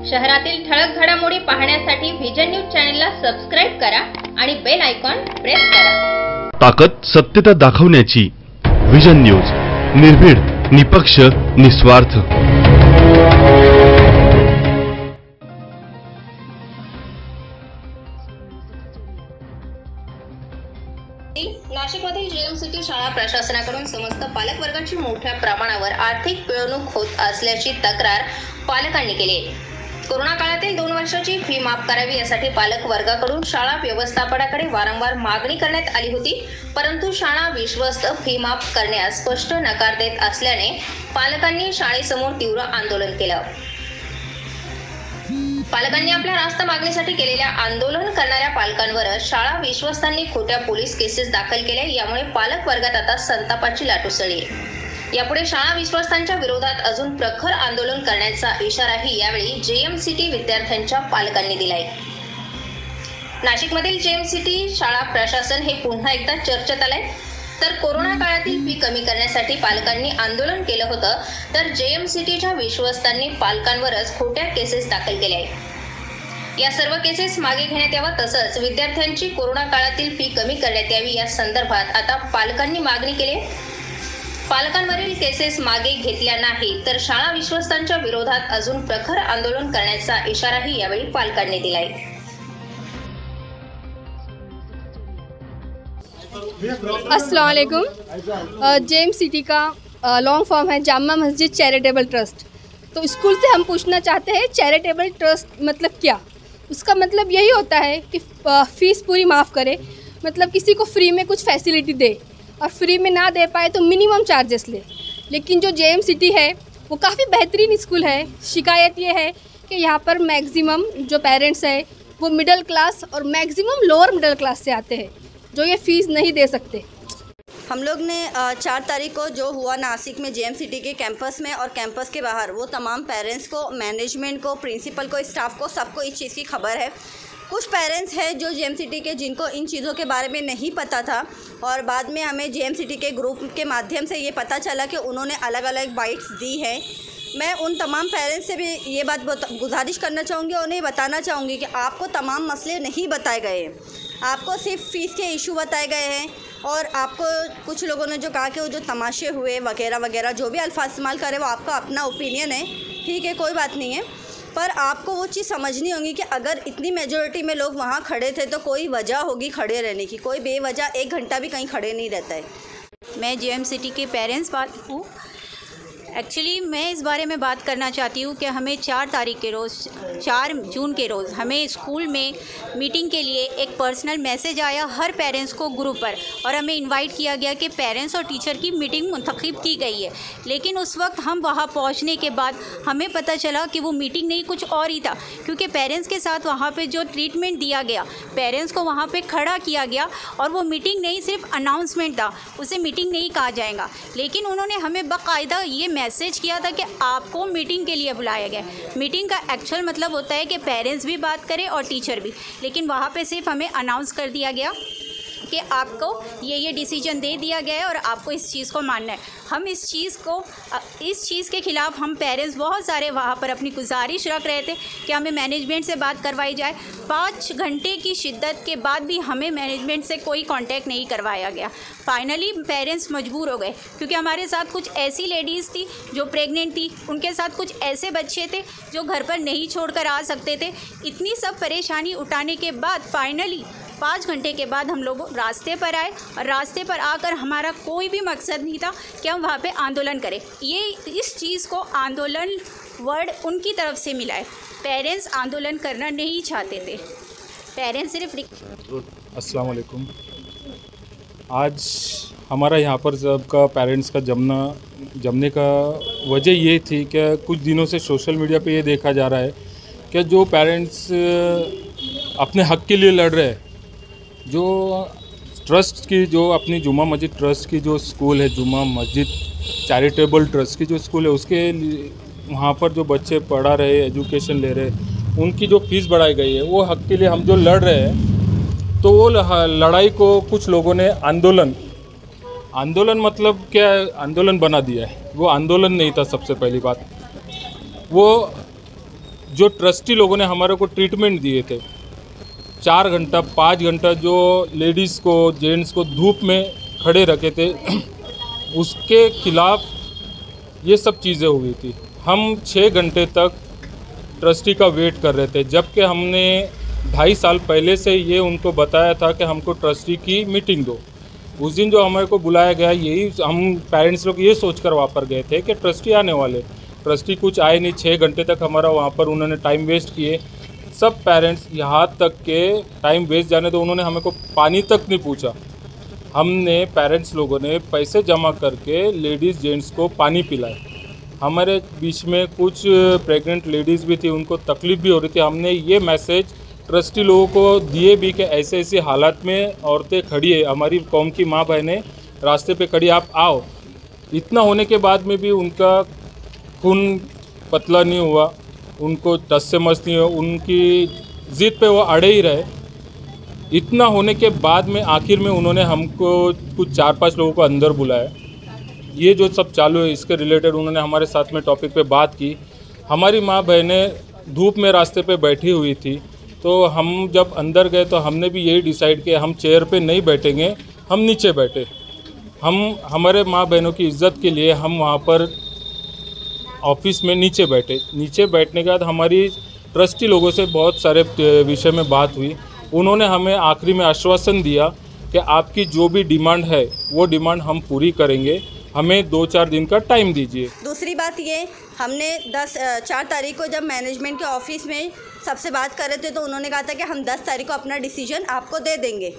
शहरातील ठळक घडामोडी पाहण्यासाठी व्हिजन न्यूज चॅनलला सबस्क्राइब करा आणि बेल आयकॉन प्रेस करा। ताकद सत्यता दाखवण्याची व्हिजन न्यूज, निर्भीड, निपक्ष, निस्वार्थ। नाशिकमधील जेएमसीटी शाळा प्रशासनाकडून समस्त पालक वर्गाची मोठ्या प्रमाणावर आर्थिक पिळवणूक होत असल्याची तक्रार पालकांनी केली आहे। कोरोना काळातील 2 वर्षाची फी माफ करावी यासाठी पालक वर्गाकडून शाळा व्यवस्थापनाकडे वारंवार मागणी करण्यात आली होती, परंतु शाळा विश्वस्त फी माफ करण्यास स्पष्ट नकार देत असल्याने पालकांनी शाळेसमोर तीव्र आंदोलन केलं। पालकांनी आपल्या रास्त मागणीसाठी केलेल्या आंदोलन करणाऱ्या पालकांवर शाळा विश्वस्तांनी खोट्या पोलीस केसेस दाखल केल्या। यामुळे पालक वर्गात आता संतापाची लाट उसळली आहे। यापुढे शाळा विश्वस्तांच्या विरोधात अजून प्रखर आंदोलन करण्याचा इशाराही यावेळी जेएमसीटी विद्यार्थ्यांच्या पालकांनी दिलाय। नाशिकमधील जेएमसीटी शाळा प्रशासन हे पुन्हा एकदा चर्चेत आलंय। तर कोरोना काळातील फी कमी करण्यासाठी पालकांनी आंदोलन केलं होतं, तर जेएमसीटीच्या विश्वस्तांनी पालकांवरच खोट्या केसेस दाखल केल्या आहेत। या सर्व केसेस मागे घेण्यात यावा, तसंच विद्यार्थ्यांची कोरोना काळातील फी कमी करण्यात यावी या संदर्भात आता पालकांनी मागणी केली आहे। पालकांवरील केसेस मागे घेतल्या नाही तर शाळा विश्वस्तांच्या विरोधात अजून प्रखर आंदोलन करण्याचा इशाराही यावेळी पालकांनी दिलाय। अस्सलाम वालेकुम। जेएमसीटी का लॉन्ग फॉर्म है जामा मस्जिद चैरिटेबल ट्रस्ट। तो स्कूल से हम पूछना चाहते हैं चैरिटेबल ट्रस्ट मतलब क्या। उसका मतलब यही होता है कि फ़ीस पूरी माफ़ करे, मतलब किसी को फ्री में कुछ फैसिलिटी दे, और फ्री में ना दे पाए तो मिनिमम चार्जेस ले। लेकिन जो जेएमसीटी है वो काफ़ी बेहतरीन स्कूल है। शिकायत ये है कि यहाँ पर मैक्सिमम जो पेरेंट्स हैं वो मिडिल क्लास और मैक्सिमम लोअर मिडिल क्लास से आते हैं, जो ये फ़ीस नहीं दे सकते। हम लोग ने 4 तारीख को जो हुआ नासिक में जेएमसीटी के कैंपस में और कैंपस के बाहर, वो तमाम पेरेंट्स को, मैनेजमेंट को, प्रिंसिपल को, स्टाफ को, सबको इस चीज़ की खबर है। कुछ पेरेंट्स हैं जो जेएमसीटी के, जिनको इन चीज़ों के बारे में नहीं पता था, और बाद में हमें जेएमसीटी के ग्रुप के माध्यम से ये पता चला कि उन्होंने अलग अलग बाइट्स दी हैं। मैं उन तमाम पेरेंट्स से भी ये बात गुजारिश करना चाहूँगी और उन्हें बताना चाहूँगी कि आपको तमाम मसले नहीं बताए गए हैं, आपको सिर्फ फ़ीस के इशू बताए गए हैं। और आपको कुछ लोगों ने जो कहा कि वो जो तमाशे हुए वगैरह वगैरह, जो भी अल्फाज इस्तेमाल करे, वो आपका अपना ओपिनियन है, ठीक है, कोई बात नहीं है। पर आपको वो चीज़ समझनी होगी कि अगर इतनी मेजॉरिटी में लोग वहाँ खड़े थे तो कोई वजह होगी खड़े रहने की। कोई बेवजह 1 घंटा भी कहीं खड़े नहीं रहता है। मैं जेएमसीटी के पेरेंट्स बात हूँ। एक्चुअली मैं इस बारे में बात करना चाहती हूँ कि हमें 4 तारीख के रोज़, 4 जून के रोज़ हमें स्कूल में मीटिंग के लिए एक पर्सनल मैसेज आया हर पेरेंट्स को ग्रुप पर, और हमें इनवाइट किया गया कि पेरेंट्स और टीचर की मीटिंग मुंतखब की गई है। लेकिन उस वक्त हम वहाँ पहुँचने के बाद हमें पता चला कि वो मीटिंग नहीं, कुछ और ही था, क्योंकि पेरेंट्स के साथ वहाँ पर जो ट्रीटमेंट दिया गया, पेरेंट्स को वहाँ पर खड़ा किया गया, और वो मीटिंग नहीं, सिर्फ अनाउंसमेंट था, उसे मीटिंग नहीं कहा जाएगा। लेकिन उन्होंने हमें बाकायदा ये मैसेज किया था कि आपको मीटिंग के लिए बुलाया गया। मीटिंग का एक्चुअल मतलब होता है कि पेरेंट्स भी बात करें और टीचर भी, लेकिन वहाँ पे सिर्फ हमें अनाउंस कर दिया गया कि आपको ये डिसीजन दे दिया गया है और आपको इस चीज़ को मानना है। हम इस चीज़ के ख़िलाफ़ हम पेरेंट्स बहुत सारे वहाँ पर अपनी गुजारिश रख रहे थे कि हमें मैनेजमेंट से बात करवाई जाए। 5 घंटे की शिद्दत के बाद भी हमें मैनेजमेंट से कोई कांटेक्ट नहीं करवाया गया। फाइनली पेरेंट्स मजबूर हो गए, क्योंकि हमारे साथ कुछ ऐसी लेडीज़ थी जो प्रेग्नेंट थी, उनके साथ कुछ ऐसे बच्चे थे जो घर पर नहीं छोड़कर आ सकते थे। इतनी सब परेशानी उठाने के बाद फाइनली 5 घंटे के बाद हम लोग रास्ते पर आए, और रास्ते पर आकर हमारा कोई भी मकसद नहीं था कि हम वहाँ पे आंदोलन करें। ये इस चीज़ को आंदोलन वर्ड उनकी तरफ से मिला है। पेरेंट्स आंदोलन करना नहीं चाहते थे, पेरेंट्स सिर्फ। अस्सलाम वालेकुम। आज हमारा यहाँ पर सबका पेरेंट्स का जमने का वजह ये थी कि कुछ दिनों से सोशल मीडिया पे ये देखा जा रहा है कि जो पेरेंट्स अपने हक़ के लिए लड़ रहे हैं, जो ट्रस्ट की, जो अपनी जुमा मस्जिद ट्रस्ट की जो स्कूल है, जुमा मस्जिद चैरिटेबल ट्रस्ट की जो स्कूल है, उसके वहाँ पर जो बच्चे पढ़ा रहे, एजुकेशन ले रहे, उनकी जो फ़ीस बढ़ाई गई है, वो हक़ के लिए हम जो लड़ रहे हैं, तो वो लड़ाई को कुछ लोगों ने आंदोलन मतलब क्या आंदोलन बना दिया है। वो आंदोलन नहीं था। सबसे पहली बात, वो जो ट्रस्टी लोगों ने हमारे को ट्रीटमेंट दिए थे, 4 घंटा 5 घंटा जो लेडीज़ को जेंट्स को धूप में खड़े रखे थे, उसके खिलाफ ये सब चीज़ें हुई थी। हम 6 घंटे तक ट्रस्टी का वेट कर रहे थे, जबकि हमने 2.5 साल पहले से ये उनको बताया था कि हमको ट्रस्टी की मीटिंग दो। उस दिन जो हमारे को बुलाया गया, यही हम पेरेंट्स लोग ये सोचकर वहाँ पर गए थे कि ट्रस्टी आने वाले, ट्रस्टी कुछ आए नहीं। 6 घंटे तक हमारा वहाँ पर उन्होंने टाइम वेस्ट किए। सब पेरेंट्स यहाँ तक के टाइम वेस्ट जाने तो उन्होंने हमें को पानी तक नहीं पूछा। हमने पेरेंट्स लोगों ने पैसे जमा करके लेडीज़ जेंट्स को पानी पिलाए। हमारे बीच में कुछ प्रेग्नेंट लेडीज़ भी थी, उनको तकलीफ़ भी हो रही थी। हमने ये मैसेज ट्रस्टी लोगों को दिए भी कि ऐसे ऐसे हालात में औरतें खड़ी है, हमारी कौम की माँ बहनें रास्ते पे खड़ी, आप आओ। इतना होने के बाद में भी उनका खून पतला नहीं हुआ, उनको टस से मस नहीं हुआ, उनकी ज़िद पे वो अड़े ही रहे। इतना होने के बाद में आखिर में उन्होंने हमको कुछ 4-5 लोगों को अंदर बुलाया। ये जो सब चालू है इसके रिलेटेड उन्होंने हमारे साथ में टॉपिक पे बात की। हमारी माँ बहनें धूप में रास्ते पे बैठी हुई थी, तो हम जब अंदर गए तो हमने भी यही डिसाइड किया, हम चेयर पे नहीं बैठेंगे, हम नीचे बैठे। हम हमारे माँ बहनों की इज्जत के लिए हम वहाँ पर ऑफिस में नीचे बैठे। नीचे बैठने के बाद हमारी ट्रस्टी लोगों से बहुत सारे विषय में बात हुई। उन्होंने हमें आखिरी में आश्वासन दिया कि आपकी जो भी डिमांड है वो डिमांड हम पूरी करेंगे, हमें 2-4 दिन का टाइम दीजिए। दूसरी बात ये, हमने 4 तारीख को जब मैनेजमेंट के ऑफिस में सबसे बात कर रहे थे तो उन्होंने कहा था कि हम 10 तारीख को अपना डिसीजन आपको दे देंगे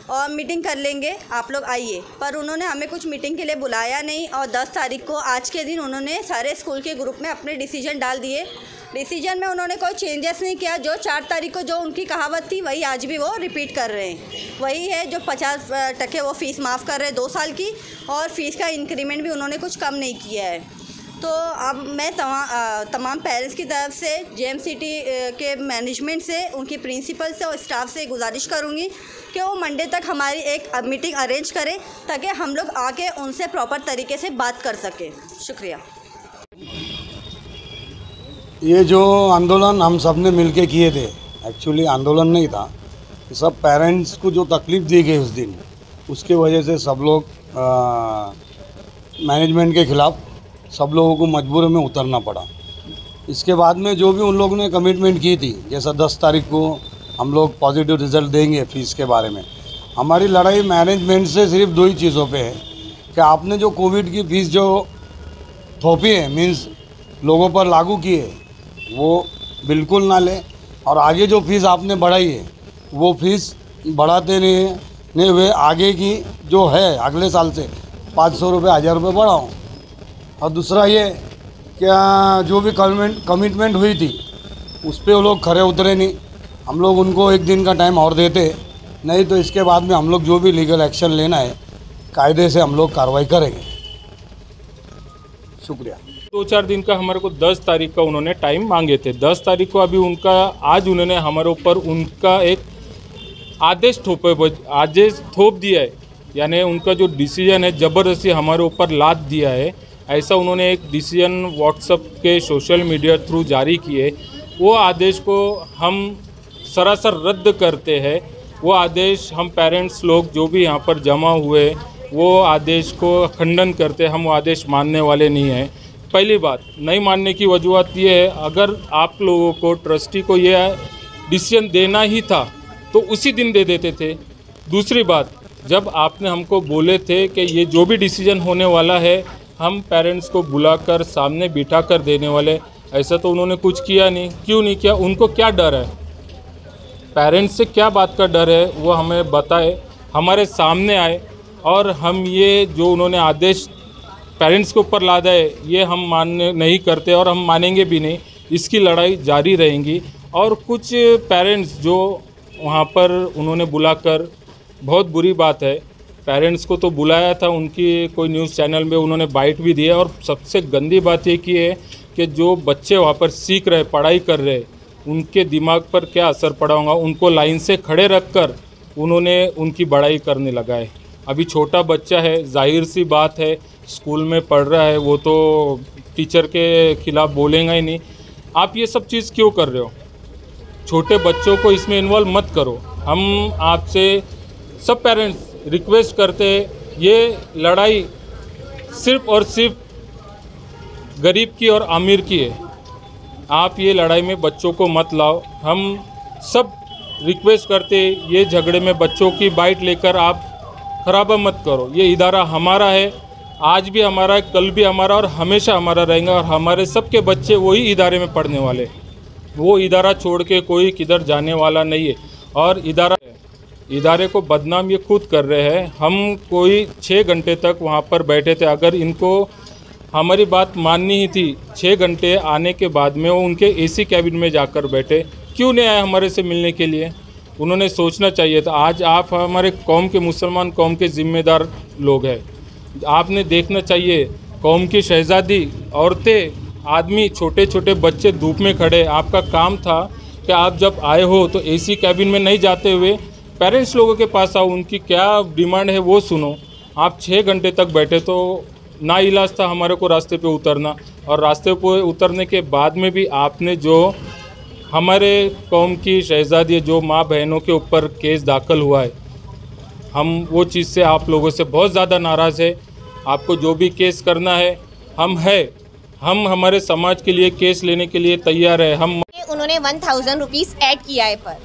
और मीटिंग कर लेंगे, आप लोग आइए। पर उन्होंने हमें कुछ मीटिंग के लिए बुलाया नहीं और 10 तारीख को आज के दिन उन्होंने सारे स्कूल के ग्रुप में अपने डिसीजन डाल दिए। डिसीजन में उन्होंने कोई चेंजेस नहीं किया। जो 4 तारीख को जो उनकी कहावत थी वही आज भी वो रिपीट कर रहे हैं। वही है जो 50% वो फ़ीस माफ़ कर रहे हैं 2 साल की, और फ़ीस का इंक्रीमेंट भी उन्होंने कुछ कम नहीं किया है। तो अब मैं तमाम पेरेंट्स की तरफ से JMCT के मैनेजमेंट से, उनकी प्रिंसिपल से और स्टाफ से गुजारिश करूँगी कि वो मंडे तक हमारी एक मीटिंग अरेंज करें ताकि हम लोग आके उनसे प्रॉपर तरीके से बात कर सकें। शुक्रिया। ये जो आंदोलन हम सब ने मिल के किए थे, एक्चुअली आंदोलन नहीं था, सब पेरेंट्स को जो तकलीफ़ दी गई उस दिन, उसके वजह से सब लोग मैनेजमेंट के ख़िलाफ़ सब लोगों को मजबूरी में उतरना पड़ा। इसके बाद में जो भी उन लोगों ने कमिटमेंट की थी, जैसा 10 तारीख को हम लोग पॉजिटिव रिज़ल्ट देंगे फ़ीस के बारे में, हमारी लड़ाई मैनेजमेंट से सिर्फ 2 ही चीज़ों पे है कि आपने जो कोविड की फ़ीस जो थोपी है, मीन्स लोगों पर लागू की है, वो बिल्कुल ना लें, और आगे जो फ़ीस आपने बढ़ाई है वो फ़ीस बढ़ाते नहीं हुए आगे की जो है अगले साल से 500 रुपये 1000 रुपये बढ़ाओ। और दूसरा ये क्या जो भी कमिटमेंट हुई थी उस पर वो लोग खरे उतरे नहीं। हम लोग उनको 1 दिन का टाइम और देते, नहीं तो इसके बाद में हम लोग जो भी लीगल एक्शन लेना है कायदे से हम लोग कार्रवाई करेंगे। शुक्रिया। 2-4 दिन का हमारे को 10 तारीख का उन्होंने टाइम मांगे थे। 10 तारीख को अभी उनका आज उन्होंने हमारे ऊपर उनका एक आदेश थोप दिया है, यानी उनका जो डिसीजन है ज़बरदस्ती हमारे ऊपर लाद दिया है। ऐसा उन्होंने एक डिसीजन व्हाट्सएप के सोशल मीडिया थ्रू जारी किए। वो आदेश को हम सरासर रद्द करते हैं। वो आदेश हम पेरेंट्स लोग जो भी यहाँ पर जमा हुए वो आदेश को खंडन करते, हम वो आदेश मानने वाले नहीं हैं। पहली बात, नहीं मानने की वजूहत ये है, अगर आप लोगों को ट्रस्टी को ये डिसीजन देना ही था तो उसी दिन दे देते थे। दूसरी बात, जब आपने हमको बोले थे कि ये जो भी डिसीजन होने वाला है हम पेरेंट्स को बुलाकर सामने बिठा कर देने वाले, ऐसा तो उन्होंने कुछ किया नहीं। क्यों नहीं किया? उनको क्या डर है? पेरेंट्स से क्या बात का डर है वो हमें बताए, हमारे सामने आए, और हम ये जो उन्होंने आदेश पेरेंट्स के ऊपर लादा है ये हम मानने नहीं करते और हम मानेंगे भी नहीं। इसकी लड़ाई जारी रहेंगी। और कुछ पेरेंट्स जो वहाँ पर उन्होंने बुलाकर, बहुत बुरी बात है, पेरेंट्स को तो बुलाया था, उनकी कोई न्यूज़ चैनल में उन्होंने बाइट भी दिया। और सबसे गंदी बात ये की है कि जो बच्चे वहाँ पर सीख रहे, पढ़ाई कर रहे, उनके दिमाग पर क्या असर पड़ा होगा, उनको लाइन से खड़े रखकर उन्होंने उनकी बड़ाई करने लगा है। अभी छोटा बच्चा है, जाहिर सी बात है, स्कूल में पढ़ रहा है, वो तो टीचर के खिलाफ़ बोलेगा ही नहीं। आप ये सब चीज़ क्यों कर रहे हो? छोटे बच्चों को इसमें इन्वॉल्व मत करो। हम आपसे सब पेरेंट्स रिक्वेस्ट करते हैं, ये लड़ाई सिर्फ और सिर्फ गरीब की और अमीर की है। आप ये लड़ाई में बच्चों को मत लाओ। हम सब रिक्वेस्ट करते हैं, ये झगड़े में बच्चों की बाइट लेकर आप खराबा मत करो। ये इदारा हमारा है, आज भी हमारा है, कल भी हमारा और हमेशा हमारा रहेगा। और हमारे सबके बच्चे वही इदारे में पढ़ने वाले, वो इदारा छोड़ के कोई किधर जाने वाला नहीं है। और इदारे को बदनाम ये खुद कर रहे हैं। हम कोई 6 घंटे तक वहाँ पर बैठे थे। अगर इनको हमारी बात माननी ही थी, 6 घंटे आने के बाद में वो उनके एसी कैबिन में जाकर बैठे, क्यों नहीं आए हमारे से मिलने के लिए? उन्होंने सोचना चाहिए था। आज आप हमारे कौम के, मुसलमान कौम के ज़िम्मेदार लोग हैं। आपने देखना चाहिए, कौम की शहज़ादी, औरतें, आदमी, छोटे छोटे बच्चे धूप में खड़े। आपका काम था कि आप जब आए हो तो एसी कैबिन में नहीं जाते हुए पेरेंट्स लोगों के पास आओ, उनकी क्या डिमांड है वो सुनो। आप 6 घंटे तक बैठे तो ना इलाज था हमारे को रास्ते पे उतरना। और रास्ते पे उतरने के बाद में भी आपने जो हमारे कौम की शहज़ादी, जो माँ बहनों के ऊपर केस दाखिल हुआ है, हम वो चीज़ से आप लोगों से बहुत ज़्यादा नाराज़ है। आपको जो भी केस करना है हम हमारे समाज के लिए केस लेने के लिए तैयार है। हम उन्होंने 1000 रुपीज़ ऐड किया है पर,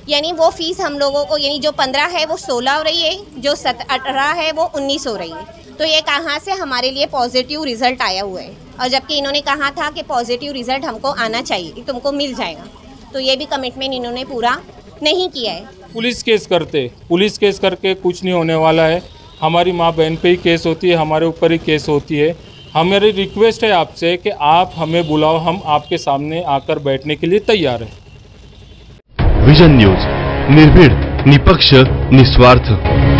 यानी वो फ़ीस हम लोगों को, यानी जो 15 है वो 16 हो रही है, जो 18 है वो 19 हो रही है। तो ये कहाँ से हमारे लिए पॉजिटिव रिज़ल्ट आया हुआ है? और जबकि इन्होंने कहा था कि पॉजिटिव रिज़ल्ट हमको आना चाहिए, तुमको मिल जाएगा। तो ये भी कमिटमेंट इन्होंने पूरा नहीं किया है। पुलिस केस करके कुछ नहीं होने वाला है। हमारी माँ बहन पे ही केस होती है, हमारे ऊपर ही केस होती है। हमारी रिक्वेस्ट है आपसे कि आप हमें बुलाओ, हम आपके सामने आकर बैठने के लिए तैयार हैं। विजन न्यूज, निर्भीड, निपक्ष, निस्वार्थ।